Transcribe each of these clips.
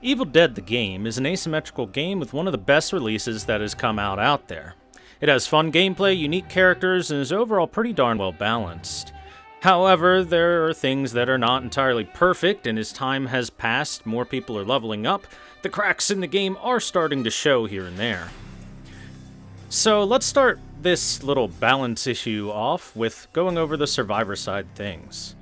Evil Dead the game is an asymmetrical game with one of the best releases that has come out there. It has fun gameplay, unique characters, and is overall pretty darn well balanced. However, there are things that are not entirely perfect, and as time has passed, more people are leveling up, the cracks in the game are starting to show here and there. So let's start this little balance issue off with going over the survivor side things.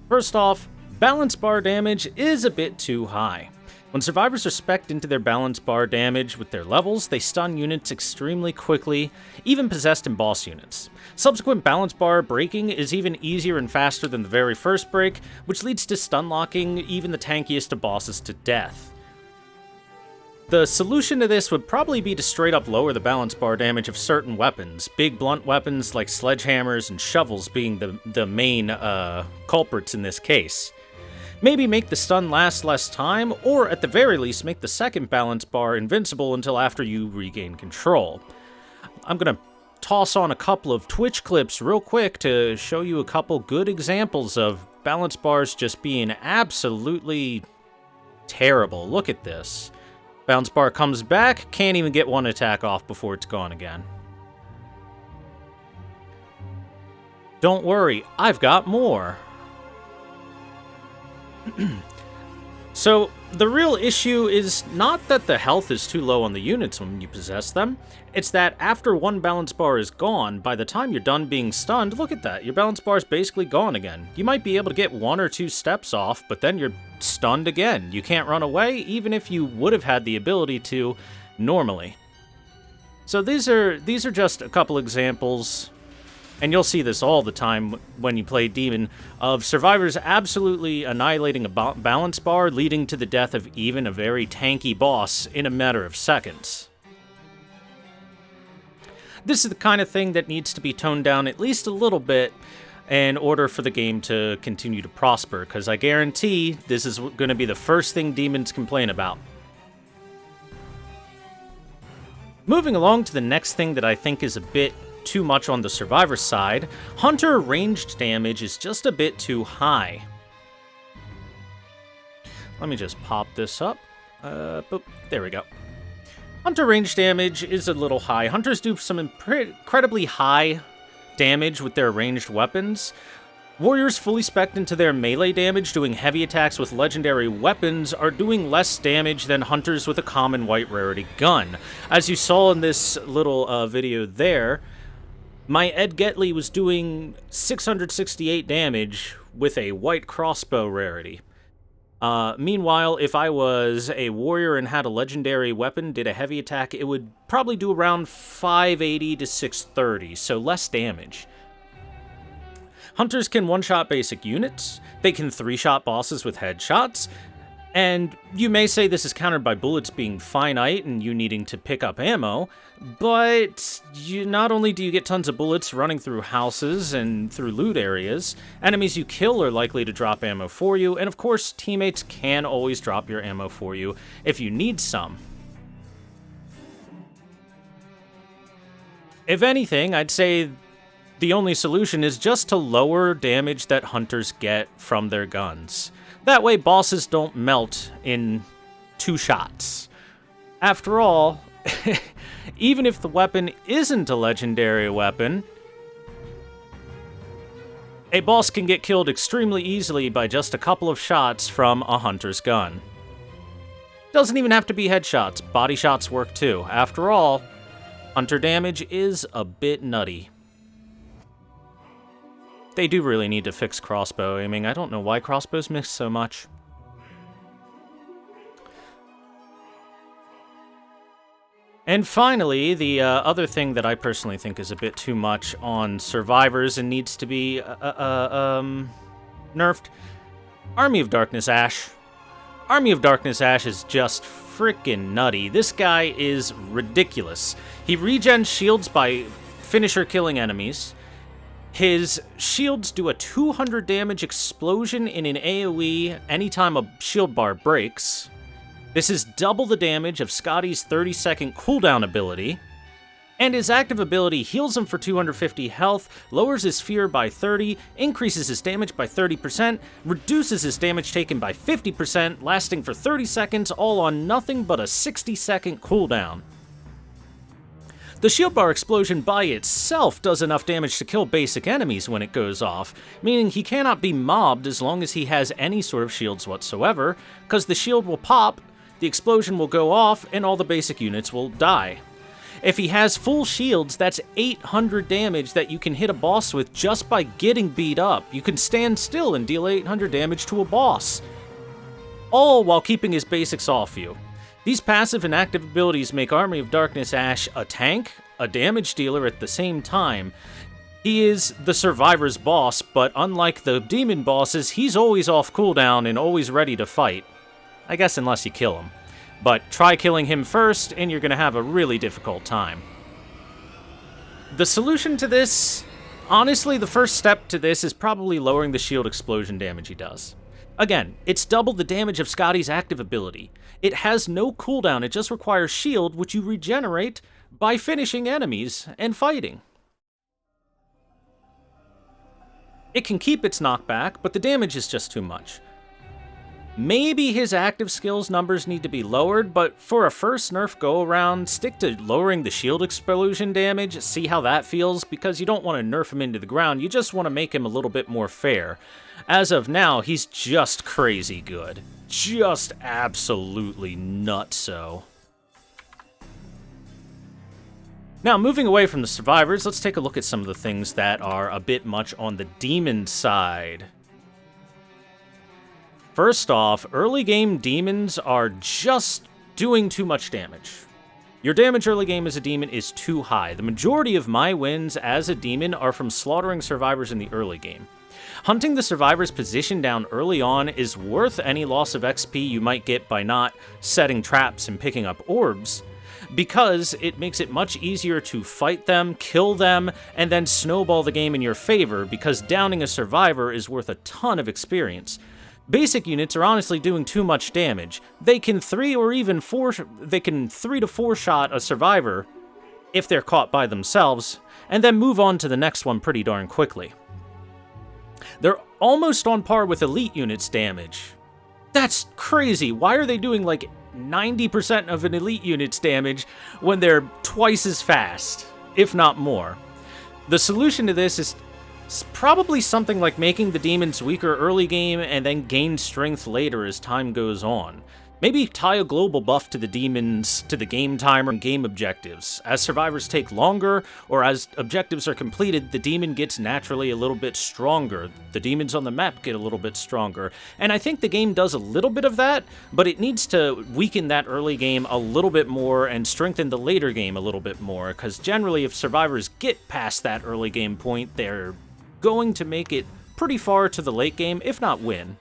First off, balance bar damage is a bit too high. When survivors are specced into their balance bar damage with their levels, they stun units extremely quickly, even possessed and boss units. Subsequent balance bar breaking is even easier and faster than the very first break, which leads to stun locking even the tankiest of bosses to death. The solution to this would probably be to straight up lower the balance bar damage of certain weapons, big blunt weapons like sledgehammers and shovels being the main culprits in this case. Maybe make the stun last less time, or at the very least make the second balance bar invincible until after you regain control. I'm gonna toss on a couple of Twitch clips real quick to show you a couple good examples of balance bars just being absolutely terrible. Look at this. Balance bar comes back, can't even get one attack off before it's gone again. Don't worry, I've got more. So, the real issue is not that the health is too low on the units when you possess them, it's that after one balance bar is gone, by the time you're done being stunned, look at that, your balance bar is basically gone again. You might be able to get 1 or 2 steps off, but then you're stunned again. You can't run away, even if you would have had the ability to normally. So these are just a couple examples, and you'll see this all the time when you play Demon, of survivors absolutely annihilating a balance bar, leading to the death of even a very tanky boss in a matter of seconds. This is the kind of thing that needs to be toned down at least a little bit in order for the game to continue to prosper, because I guarantee this is going to be the first thing demons complain about. Moving along to the next thing that I think is a bit too much on the survivor side, Hunter ranged damage is just a bit too high. Let me just pop this up. Boop, there we go. Hunter range damage is a little high. Hunters do some incredibly high damage with their ranged weapons. Warriors fully specced into their melee damage doing heavy attacks with legendary weapons are doing less damage than hunters with a common white rarity gun. As you saw in this little video there, my Ed Getley was doing 668 damage with a white crossbow rarity. Meanwhile, if I was a warrior and had a legendary weapon, did a heavy attack, it would probably do around 580 to 630, so less damage. Hunters can one-shot basic units, they can 3-shot bosses with headshots, and you may say this is countered by bullets being finite and you needing to pick up ammo, but not only do you get tons of bullets running through houses and through loot areas, enemies you kill are likely to drop ammo for you, and of course, teammates can always drop your ammo for you if you need some. If anything, I'd say the only solution is just to lower damage that hunters get from their guns. That way, bosses don't melt in 2 shots. After all, even if the weapon isn't a legendary weapon, a boss can get killed extremely easily by just a couple of shots from a hunter's gun. Doesn't even have to be headshots, body shots work too. After all, hunter damage is a bit nutty. They do really need to fix crossbow aiming. I don't know why crossbows miss so much. And finally, the other thing that I personally think is a bit too much on survivors and needs to be nerfed, Army of Darkness Ash. Army of Darkness Ash is just frickin' nutty. This guy is ridiculous. He regens shields by finisher killing enemies. His shields do a 200 damage explosion in an AoE anytime a shield bar breaks. This is double the damage of Scotty's 30-second cooldown ability. And his active ability heals him for 250 health, lowers his fear by 30, increases his damage by 30%, reduces his damage taken by 50%, lasting for 30 seconds, all on nothing but a 60-second cooldown. The shield bar explosion by itself does enough damage to kill basic enemies when it goes off, meaning he cannot be mobbed as long as he has any sort of shields whatsoever, because the shield will pop, the explosion will go off, and all the basic units will die. If he has full shields, that's 800 damage that you can hit a boss with just by getting beat up. You can stand still and deal 800 damage to a boss, all while keeping his basics off you. These passive and active abilities make Army of Darkness Ash a tank, a damage dealer at the same time. He is the survivor's boss, but unlike the demon bosses, he's always off cooldown and always ready to fight. I guess unless you kill him. But try killing him first, and you're going to have a really difficult time. The solution to this, honestly, the first step to this is probably lowering the shield explosion damage he does. Again, it's double the damage of Scotty's active ability. It has no cooldown, it just requires shield, which you regenerate by finishing enemies and fighting. It can keep its knockback, but the damage is just too much. Maybe his active skills numbers need to be lowered, but for a first nerf go-around, stick to lowering the shield explosion damage, see how that feels, because you don't want to nerf him into the ground, you just want to make him a little bit more fair. As of now, he's just crazy good. Just absolutely nutso. Now, moving away from the survivors, let's take a look at some of the things that are a bit much on the demon side. First off, early game demons are just doing too much damage. Your damage early game as a demon is too high. The majority of my wins as a demon are from slaughtering survivors in the early game. Hunting the survivor's position down early on is worth any loss of XP you might get by not setting traps and picking up orbs, because it makes it much easier to fight them, kill them, and then snowball the game in your favor, because downing a survivor is worth a ton of experience. Basic units are honestly doing too much damage. They can 3 to 4 shot a survivor if they're caught by themselves, and then move on to the next one pretty darn quickly. They're almost on par with elite units damage. That's crazy. Why are they doing like 90% of an elite unit's damage when they're twice as fast, if not more? The solution to this is probably something like making the demons weaker early game and then gain strength later as time goes on. Maybe tie a global buff to the demons, to the game timer and game objectives. As survivors take longer, or as objectives are completed, the demon gets naturally a little bit stronger. The demons on the map get a little bit stronger. And I think the game does a little bit of that, but it needs to weaken that early game a little bit more and strengthen the later game a little bit more, because generally if survivors get past that early game point, they're going to make it pretty far to the late game, if not win.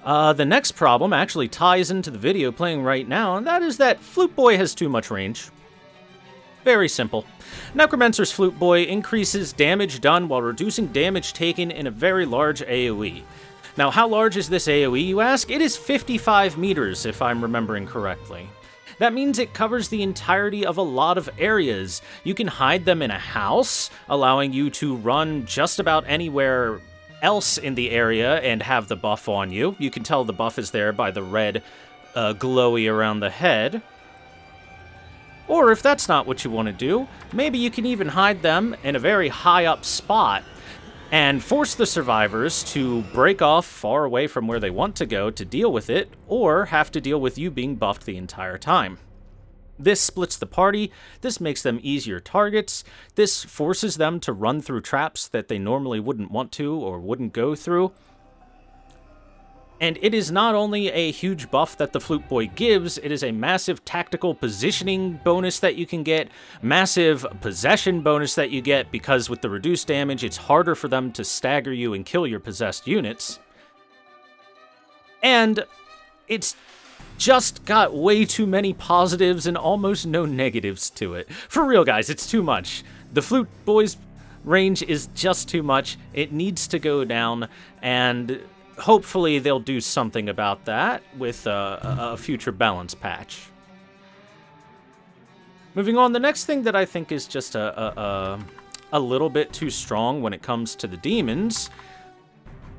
The next problem actually ties into the video playing right now, and that is that Flute Boy has too much range. Very simple. Necromancer's Flute Boy increases damage done while reducing damage taken in a very large AoE. Now, how large is this AoE, you ask? It is 55 meters, if I'm remembering correctly. That means it covers the entirety of a lot of areas. You can hide them in a house, allowing you to run just about anywhere else in the area and have the buff on you. You can tell the buff is there by the red glowy around the head. Or if that's not what you want to do, maybe you can even hide them in a very high up spot and force the survivors to break off far away from where they want to go to deal with it, or have to deal with you being buffed the entire time. This splits the party, this makes them easier targets, this forces them to run through traps that they normally wouldn't want to or wouldn't go through. And it is not only a huge buff that the Flute Boy gives, it is a massive tactical positioning bonus that you can get, massive possession bonus that you get, because with the reduced damage, it's harder for them to stagger you and kill your possessed units. And it's just got way too many positives and almost no negatives to it. For real, guys, it's too much. The Flute Boy's range is just too much. It needs to go down, and hopefully they'll do something about that with a future balance patch. Moving on, the next thing that I think is just a little bit too strong when it comes to the demons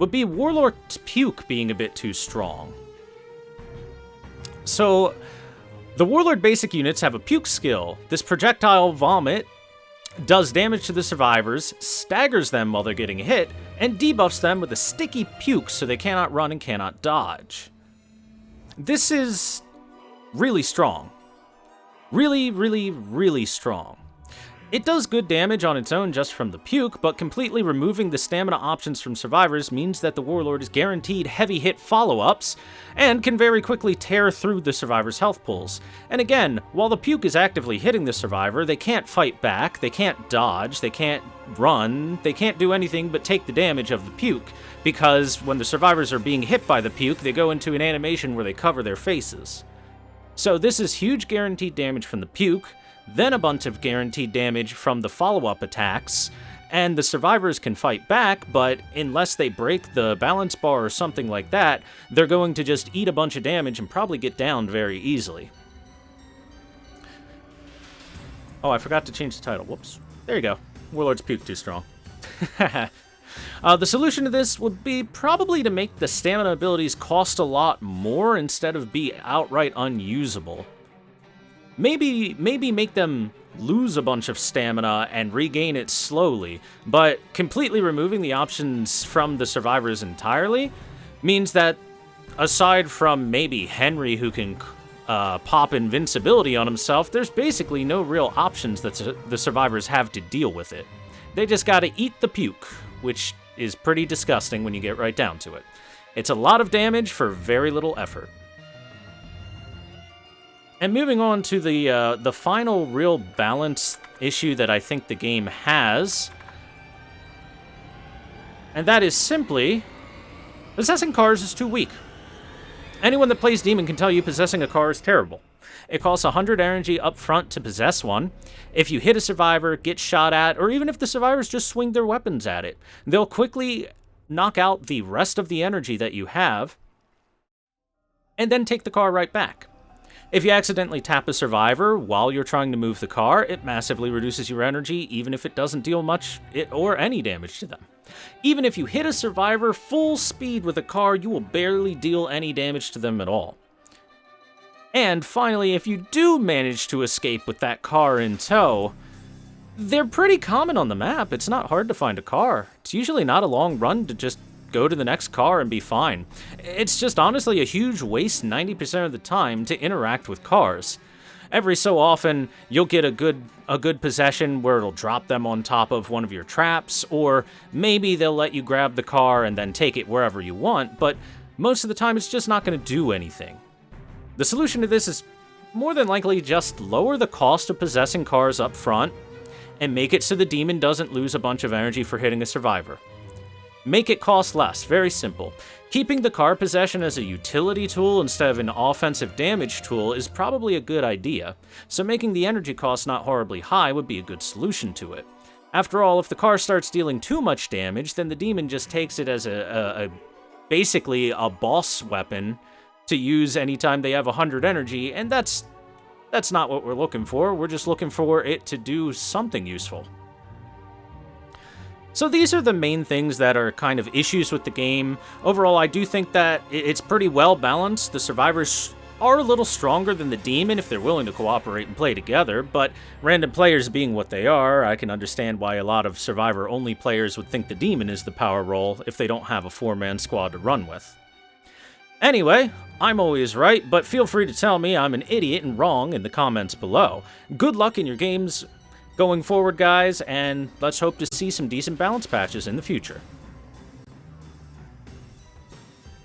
would be Warlord's puke being a bit too strong. So, the Warlord basic units have a puke skill. This projectile vomit does damage to the survivors, staggers them while they're getting hit, and debuffs them with a sticky puke so they cannot run and cannot dodge. This is really strong. Really, really, really strong. It does good damage on its own just from the puke, but completely removing the stamina options from survivors means that the Warlord is guaranteed heavy hit follow-ups, and can very quickly tear through the survivor's health pools. And again, while the puke is actively hitting the survivor, they can't fight back, they can't dodge, they can't run, they can't do anything but take the damage of the puke, because when the survivors are being hit by the puke, they go into an animation where they cover their faces. So this is huge guaranteed damage from the puke, then a bunch of guaranteed damage from the follow-up attacks, and the survivors can fight back, but unless they break the balance bar or something like that, they're going to just eat a bunch of damage and probably get downed very easily. Oh, I forgot to change the title. Whoops. There you go. Warlord's puke too strong. The solution to this would be probably to make the stamina abilities cost a lot more instead of be outright unusable. Maybe make them lose a bunch of stamina and regain it slowly, but completely removing the options from the survivors entirely means that, aside from maybe Henry, who can pop invincibility on himself, there's basically no real options that the survivors have to deal with it. They just gotta eat the puke, which is pretty disgusting when you get right down to it. It's a lot of damage for very little effort. And moving on to the final real balance issue that I think the game has, and that is simply, possessing cars is too weak. Anyone that plays Demon can tell you possessing a car is terrible. It costs 100 energy up front to possess one. If you hit a survivor, get shot at, or even if the survivors just swing their weapons at it, they'll quickly knock out the rest of the energy that you have, and then take the car right back. If you accidentally tap a survivor while you're trying to move the car, it massively reduces your energy, even if it doesn't deal much or any damage to them. Even if you hit a survivor full speed with a car, you will barely deal any damage to them at all. And finally, if you do manage to escape with that car in tow, they're pretty common on the map. It's not hard to find a car. It's usually not a long run to just go to the next car and be fine. It's just honestly a huge waste 90% of the time to interact with cars. Every so often, you'll get a good possession where it'll drop them on top of one of your traps, or maybe they'll let you grab the car and then take it wherever you want, but most of the time it's just not going to do anything. The solution to this is more than likely just lower the cost of possessing cars up front, and make it so the demon doesn't lose a bunch of energy for hitting a survivor. Make it cost less, very simple. Keeping the car possession as a utility tool instead of an offensive damage tool is probably a good idea, so making the energy cost not horribly high would be a good solution to it. After all, if the car starts dealing too much damage, then the demon just takes it as basically a boss weapon to use anytime they have 100 energy, and that's not what we're looking for. We're just looking for it to do something useful. So these are the main things that are kind of issues with the game. Overall, I do think that it's pretty well balanced. The survivors are a little stronger than the demon if they're willing to cooperate and play together, but random players being what they are, I can understand why a lot of survivor-only players would think the demon is the power role if they don't have a four-man squad to run with. Anyway, I'm always right, but feel free to tell me I'm an idiot and wrong in the comments below. Good luck in your games going forward, guys, and let's hope to see some decent balance patches in the future.